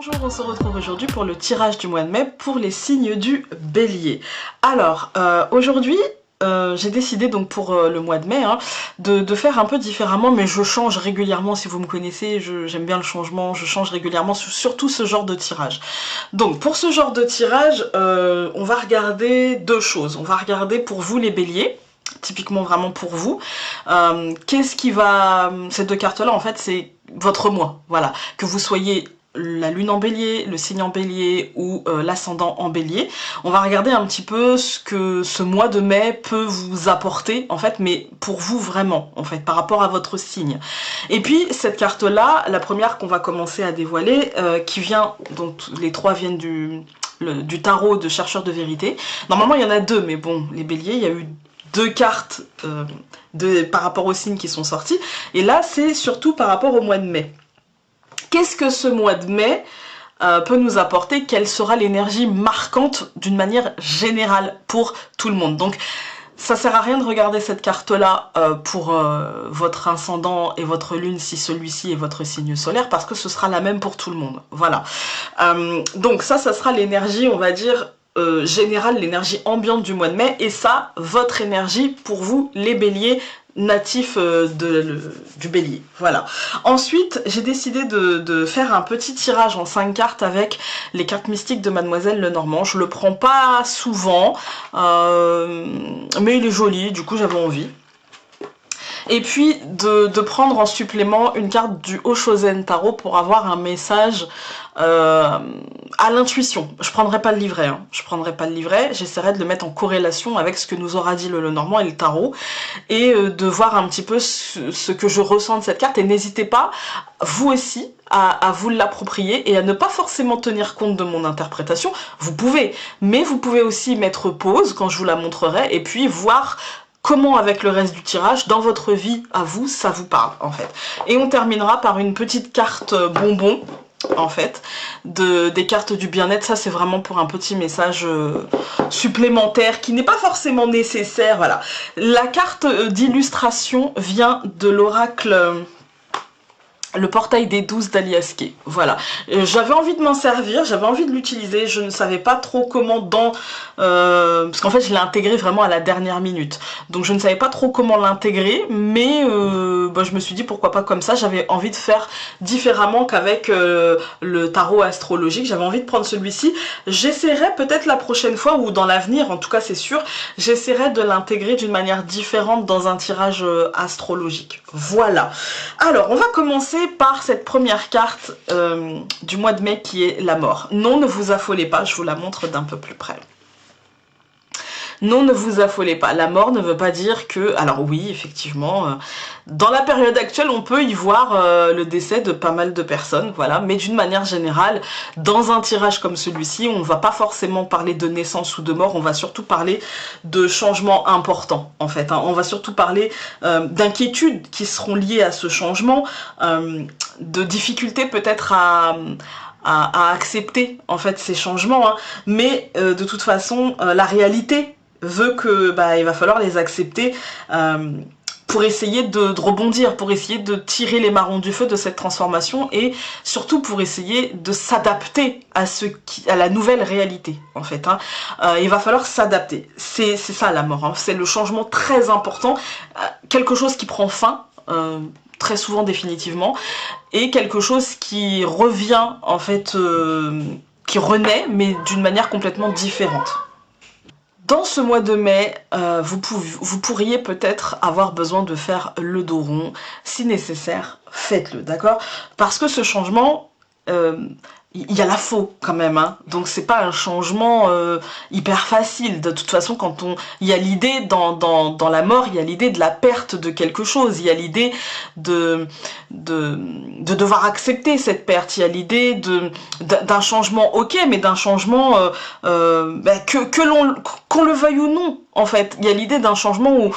Bonjour, on se retrouve aujourd'hui pour le tirage du mois de mai pour les signes du Bélier. Alors, aujourd'hui, j'ai décidé donc pour le mois de mai de faire un peu différemment, mais je change régulièrement. Si vous me connaissez, j'aime bien le changement, je change régulièrement, surtout ce genre de tirage. Donc pour ce genre de tirage, on va regarder deux choses. On va regarder pour vous les Béliers, typiquement vraiment pour vous. Qu'est-ce qui va... Ces deux cartes-là, en fait, c'est votre mois, voilà. Que vous soyez la lune en bélier, le signe en bélier ou l'ascendant en bélier. On va regarder un petit peu ce que ce mois de mai peut vous apporter, en fait, mais pour vous vraiment, en fait, par rapport à votre signe. Et puis, cette carte-là, la première qu'on va commencer à dévoiler, qui vient, donc les trois viennent du tarot de chercheur de vérité. Normalement, il y en a deux, mais bon, les béliers, il y a eu deux cartes par rapport aux signes qui sont sortis. Et là, c'est surtout par rapport au mois de mai. Qu'est-ce que ce mois de mai peut nous apporter? Quelle sera l'énergie marquante d'une manière générale pour tout le monde? Donc, ça sert à rien de regarder cette carte-là pour votre ascendant et votre lune si celui-ci est votre signe solaire, parce que ce sera la même pour tout le monde. Voilà. Donc ça sera l'énergie, on va dire, générale, l'énergie ambiante du mois de mai, et ça, votre énergie pour vous, les béliers, natifs du bélier. Voilà. Ensuite, j'ai décidé de faire un petit tirage en 5 cartes avec les cartes mystiques de Mademoiselle Lenormand. Je le prends pas souvent, mais il est joli, du coup j'avais envie. Et puis de prendre en supplément une carte du Oshozen Tarot pour avoir un message à l'intuition. Je prendrai pas le livret, je prendrai pas le livret, j'essaierai de le mettre en corrélation avec ce que nous aura dit le Lenormand et le tarot, et de voir un petit peu ce que je ressens de cette carte. Et n'hésitez pas, vous aussi, à vous l'approprier et à ne pas forcément tenir compte de mon interprétation. Vous pouvez, mais vous pouvez aussi mettre pause quand je vous la montrerai, et puis voir comment avec le reste du tirage, dans votre vie, à vous, ça vous parle, en fait. Et on terminera par une petite carte bonbon, en fait, des cartes du bien-être. Ça, c'est vraiment pour un petit message supplémentaire qui n'est pas forcément nécessaire, voilà. La carte d'illustration vient de l'oracle... Le portail des 12 d'Aliaské, voilà. J'avais envie de m'en servir, j'avais envie de l'utiliser, je ne savais pas trop comment parce qu'en fait je l'ai intégré vraiment à la dernière minute. Donc je ne savais pas trop comment l'intégrer, mais je me suis dit pourquoi pas comme ça. J'avais envie de faire différemment qu'avec le tarot astrologique, j'avais envie de prendre celui-ci. J'essaierai peut-être la prochaine fois, ou dans l'avenir, en tout cas c'est sûr, j'essaierai de l'intégrer d'une manière différente dans un tirage astrologique. Voilà. Alors on va commencer par cette première carte du mois de mai qui est la mort. Non, ne vous affolez pas, je vous la montre d'un peu plus près. Non, ne vous affolez pas. La mort ne veut pas dire que... Alors oui, effectivement, dans la période actuelle, on peut y voir le décès de pas mal de personnes, voilà. Mais d'une manière générale, dans un tirage comme celui-ci, on ne va pas forcément parler de naissance ou de mort, on va surtout parler de changements importants, en fait. On va surtout parler d'inquiétudes qui seront liées à ce changement, de difficultés peut-être à accepter, en fait, ces changements, mais de toute façon, la réalité veut que il va falloir les accepter pour essayer de rebondir, pour essayer de tirer les marrons du feu de cette transformation, et surtout pour essayer de s'adapter à la nouvelle réalité, en fait. Il va falloir s'adapter. C'est ça la mort, c'est le changement très important, quelque chose qui prend fin, très souvent définitivement, et quelque chose qui revient, en fait, qui renaît, mais d'une manière complètement différente. Dans ce mois de mai, vous pourriez peut-être avoir besoin de faire le dos rond. Si nécessaire, faites-le, d'accord? Parce que ce changement, il y a la faux quand même, donc c'est pas un changement hyper facile. De toute façon, il y a l'idée dans la mort, il y a l'idée de la perte de quelque chose, il y a l'idée de devoir accepter cette perte, il y a l'idée d'un changement, ok, mais d'un changement qu'on le veuille ou non, en fait. Il y a l'idée d'un changement où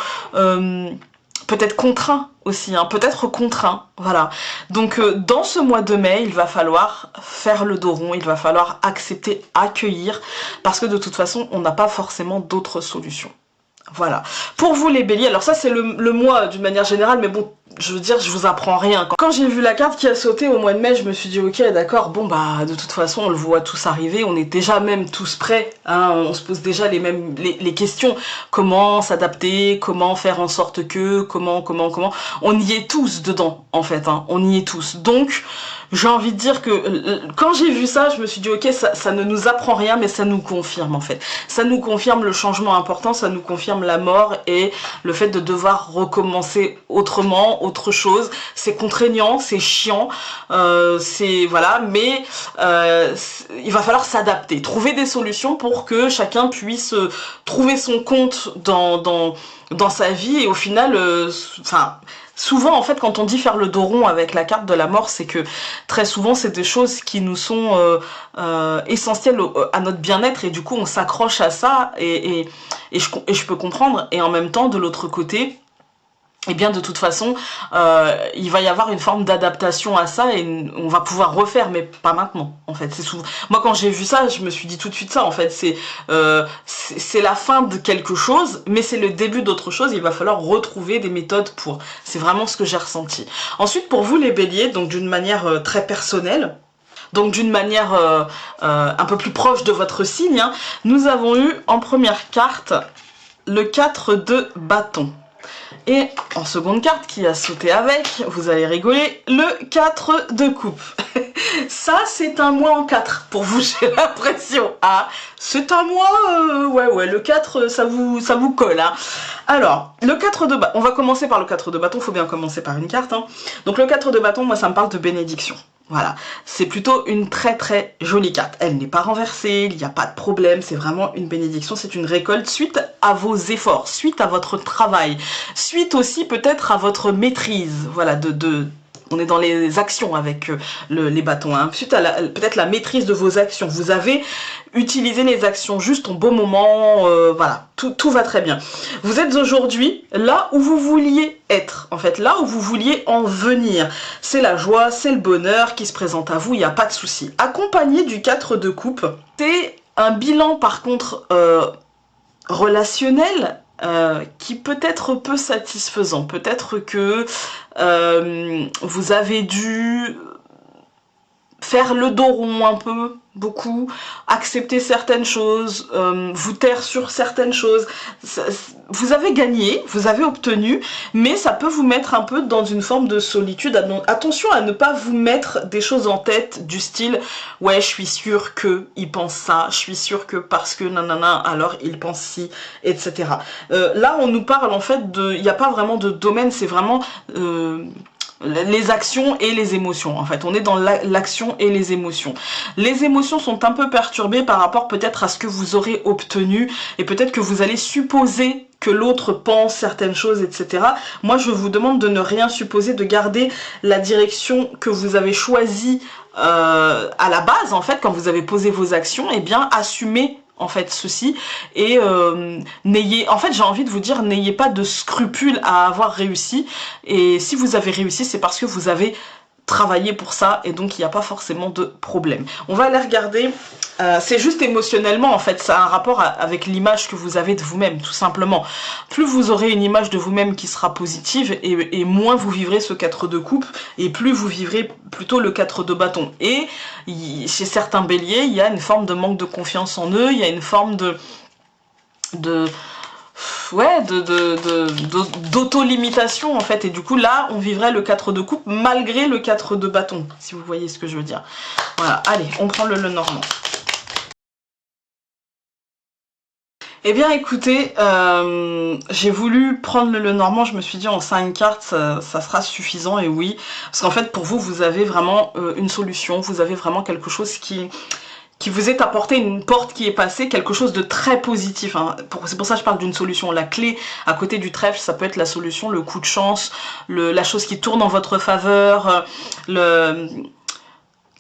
peut-être contraint aussi, peut-être contraint, voilà. Donc dans ce mois de mai, il va falloir faire le dos rond, il va falloir accepter, accueillir, parce que de toute façon, on n'a pas forcément d'autres solutions. Voilà. Pour vous les béliers, alors ça c'est le mois d'une manière générale, mais bon, je veux dire, je vous apprends rien. Quand j'ai vu la carte qui a sauté au mois de mai, je me suis dit ok, d'accord, bon bah de toute façon on le voit tous arriver, on est déjà même tous prêts, hein, on se pose déjà les questions, comment s'adapter, comment faire en sorte que, comment, on y est tous dedans en fait, hein, on y est tous. Donc j'ai envie de dire que quand j'ai vu ça, je me suis dit ok, ça ne nous apprend rien, mais ça nous confirme en fait. Ça nous confirme le changement important, ça nous confirme la mort et le fait de devoir recommencer autrement, autre chose. C'est contraignant, c'est chiant, c'est voilà, mais il va falloir s'adapter, trouver des solutions pour que chacun puisse trouver son compte dans sa vie et au final, enfin... Souvent, en fait, quand on dit faire le dos rond avec la carte de la mort, c'est que très souvent, c'est des choses qui nous sont essentielles à notre bien-être et du coup, on s'accroche à ça et je peux comprendre. Et en même temps, de l'autre côté, eh bien de toute façon il va y avoir une forme d'adaptation à ça et on va pouvoir refaire mais pas maintenant en fait. C'est souvent moi quand j'ai vu ça je me suis dit tout de suite ça en fait, c'est la fin de quelque chose mais c'est le début d'autre chose, il va falloir retrouver des méthodes pour, c'est vraiment ce que j'ai ressenti. Ensuite pour vous les béliers, donc d'une manière très personnelle, donc d'une manière un peu plus proche de votre signe, hein, nous avons eu en première carte le 4 de bâton. Et en seconde carte qui a sauté avec, vous allez rigoler, le 4 de coupe. Ça c'est un mois en 4 pour vous, j'ai l'impression. Ah, c'est un mois, ouais, le 4 ça vous colle. Hein. Alors, le 4 de bâton, on va commencer par le 4 de bâton, faut bien commencer par une carte. Hein. Donc le 4 de bâton, moi ça me parle de bénédiction. Voilà, c'est plutôt une très très jolie carte. Elle n'est pas renversée, il n'y a pas de problème, c'est vraiment une bénédiction, c'est une récolte suite à vos efforts, suite à votre travail, suite aussi peut-être à votre maîtrise, voilà, on est dans les actions avec les bâtons, hein. Suite à peut-être la maîtrise de vos actions, vous avez utilisé les actions juste au bon moment, voilà, tout va très bien. Vous êtes aujourd'hui là où vous vouliez être, en fait, là où vous vouliez en venir. C'est la joie, c'est le bonheur qui se présente à vous, il n'y a pas de souci. Accompagné du 4 de coupe, c'est un bilan par contre relationnel, qui peut être peu satisfaisant. Peut-être que vous avez dû faire le dos rond un peu, beaucoup, accepter certaines choses, vous taire sur certaines choses. Vous avez gagné, vous avez obtenu, mais ça peut vous mettre un peu dans une forme de solitude. Attention à ne pas vous mettre des choses en tête du style « ouais, je suis sûre que il pense ça, je suis sûre que parce que nanana, alors il pense ci, etc. » Là, on nous parle en fait de... Il n'y a pas vraiment de domaine, c'est vraiment... les actions et les émotions, en fait, on est dans l'action et les émotions. Les émotions sont un peu perturbées par rapport peut-être à ce que vous aurez obtenu et peut-être que vous allez supposer que l'autre pense certaines choses, etc. Moi, je vous demande de ne rien supposer, de garder la direction que vous avez choisie à la base, en fait, quand vous avez posé vos actions, et bien assumez en fait ceci et n'ayez, en fait j'ai envie de vous dire, n'ayez pas de scrupules à avoir réussi, et si vous avez réussi c'est parce que vous avez travaillé pour ça et donc il n'y a pas forcément de problème. On va aller regarder, c'est juste émotionnellement en fait, ça a un rapport avec l'image que vous avez de vous-même tout simplement. Plus vous aurez une image de vous-même qui sera positive et moins vous vivrez ce 4 de coupe et plus vous vivrez plutôt le 4 de bâton. Et chez certains béliers, il y a une forme de manque de confiance en eux, il y a une forme d'auto-limitation en fait, et du coup là on vivrait le 4 de coupe malgré le 4 de bâton, si vous voyez ce que je veux dire. Voilà, allez, on prend le Lenormand. Eh bien écoutez, j'ai voulu prendre le Lenormand, je me suis dit en 5 cartes ça sera suffisant, et oui, parce qu'en fait pour vous, vous avez vraiment une solution, vous avez vraiment quelque chose qui vous est apporté, une porte qui est passée, quelque chose de très positif. Hein. C'est pour ça que je parle d'une solution. La clé à côté du trèfle, ça peut être la solution, le coup de chance, la chose qui tourne en votre faveur,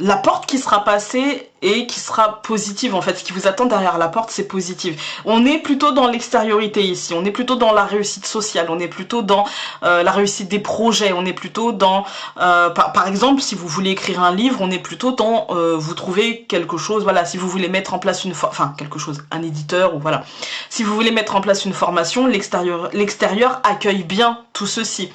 la porte qui sera passée et qui sera positive en fait. Ce qui vous attend derrière la porte, c'est positif. On est plutôt dans l'extériorité ici, on est plutôt dans la réussite sociale, on est plutôt dans la réussite des projets, on est plutôt dans, par exemple, si vous voulez écrire un livre, on est plutôt dans, vous trouvez quelque chose, voilà, si vous voulez mettre en place quelque chose, un éditeur, ou voilà. Si vous voulez mettre en place une formation, l'extérieur accueille bien tout ceci.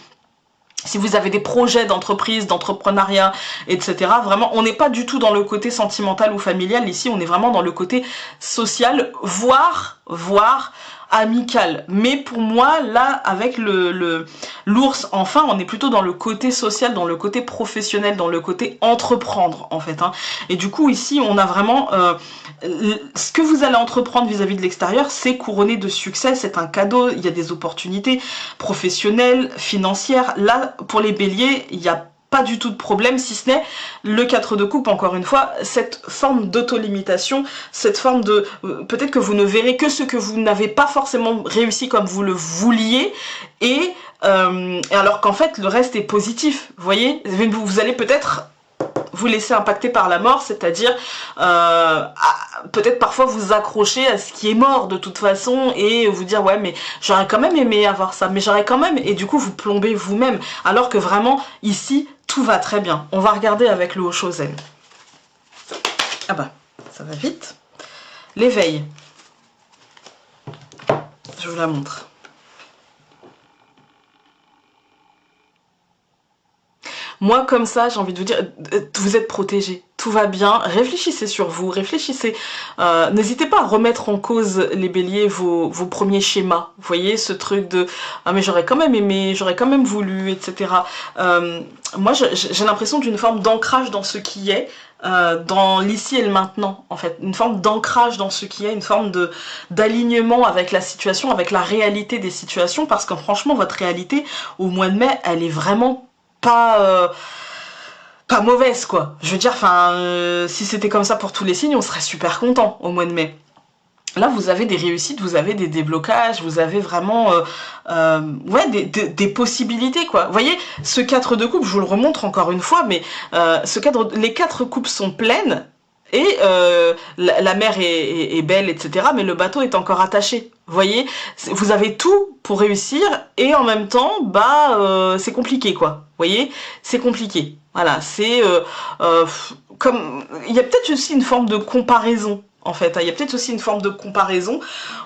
Si vous avez des projets d'entreprise, d'entrepreneuriat, etc. Vraiment, on n'est pas du tout dans le côté sentimental ou familial. Ici, on est vraiment dans le côté social, voire amical. Mais pour moi, là, avec l'ours, enfin, on est plutôt dans le côté social, dans le côté professionnel, dans le côté entreprendre, en fait. Hein. Et du coup, ici, on a vraiment... ce que vous allez entreprendre vis-à-vis de l'extérieur, c'est couronné de succès, c'est un cadeau, il y a des opportunités professionnelles, financières. Là, pour les béliers, il n'y a pas du tout de problème, si ce n'est le 4 de coupe, encore une fois, cette forme d'auto-limitation, cette forme de... peut-être que vous ne verrez que ce que vous n'avez pas forcément réussi comme vous le vouliez, et alors qu'en fait, le reste est positif, vous voyez. Vous allez peut-être vous laisser impacter par la mort, c'est-à-dire peut-être parfois vous accrocher à ce qui est mort de toute façon et vous dire ouais mais j'aurais quand même aimé avoir ça, mais j'aurais quand même, et du coup vous plombez vous-même, alors que vraiment ici tout va très bien. On va regarder avec le Oshozen. Ah bah ça va vite. L'éveil, je vous la montre. Moi, comme ça, j'ai envie de vous dire, vous êtes protégés, tout va bien, réfléchissez sur vous, réfléchissez, n'hésitez pas à remettre en cause, les béliers, vos premiers schémas, vous voyez, ce truc de « ah mais j'aurais quand même aimé, j'aurais quand même voulu », etc. Moi, j'ai l'impression d'une forme d'ancrage dans ce qui est, dans l'ici et le maintenant, en fait, une forme d'ancrage dans ce qui est, une forme d'alignement avec la situation, avec la réalité des situations, parce que franchement, votre réalité, au mois de mai, elle est vraiment pas mauvaise quoi. Je veux dire, enfin, si c'était comme ça pour tous les signes, on serait super content au mois de mai. Là, vous avez des réussites, vous avez des déblocages, vous avez vraiment ouais, des possibilités, quoi. Vous voyez, ce 4 de coupe, je vous le remontre encore une fois, mais les 4 coupes sont pleines, et la mer est belle, etc. Mais le bateau est encore attaché. Vous voyez, vous avez tout pour réussir, et en même temps, bah, c'est compliqué, quoi. Vous voyez, c'est compliqué. Voilà, c'est comme... Il y a peut-être aussi une forme de comparaison, en fait. Il y a peut-être aussi une forme de comparaison.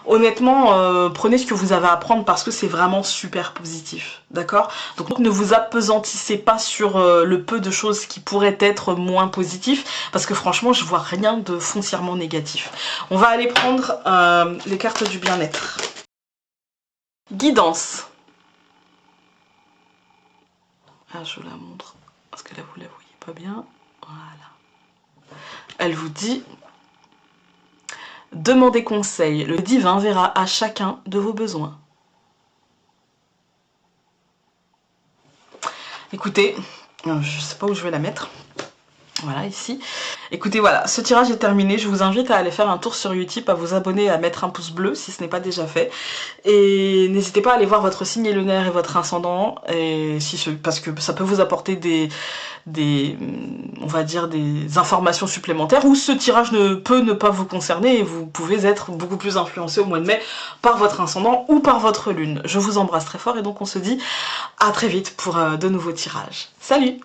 Honnêtement, prenez ce que vous avez à prendre parce que c'est vraiment super positif, d'accord? Donc ne vous appesantissez pas sur le peu de choses qui pourraient être moins positifs, parce que franchement, je vois rien de foncièrement négatif. On va aller prendre les cartes du bien-être. Guidance. Ah, je vous la montre, parce que là, vous la voyez pas bien. Voilà. Elle vous dit... Demandez conseil, le divin verra à chacun de vos besoins. Écoutez, je sais pas où je vais la mettre. Voilà, ici. Écoutez, voilà, ce tirage est terminé. Je vous invite à aller faire un tour sur Utip, à vous abonner, à mettre un pouce bleu si ce n'est pas déjà fait. Et n'hésitez pas à aller voir votre signe lunaire et votre ascendant, et parce que ça peut vous apporter on va dire, des informations supplémentaires, ou ce tirage peut ne pas vous concerner et vous pouvez être beaucoup plus influencé au mois de mai par votre ascendant ou par votre lune. Je vous embrasse très fort et donc on se dit à très vite pour de nouveaux tirages. Salut!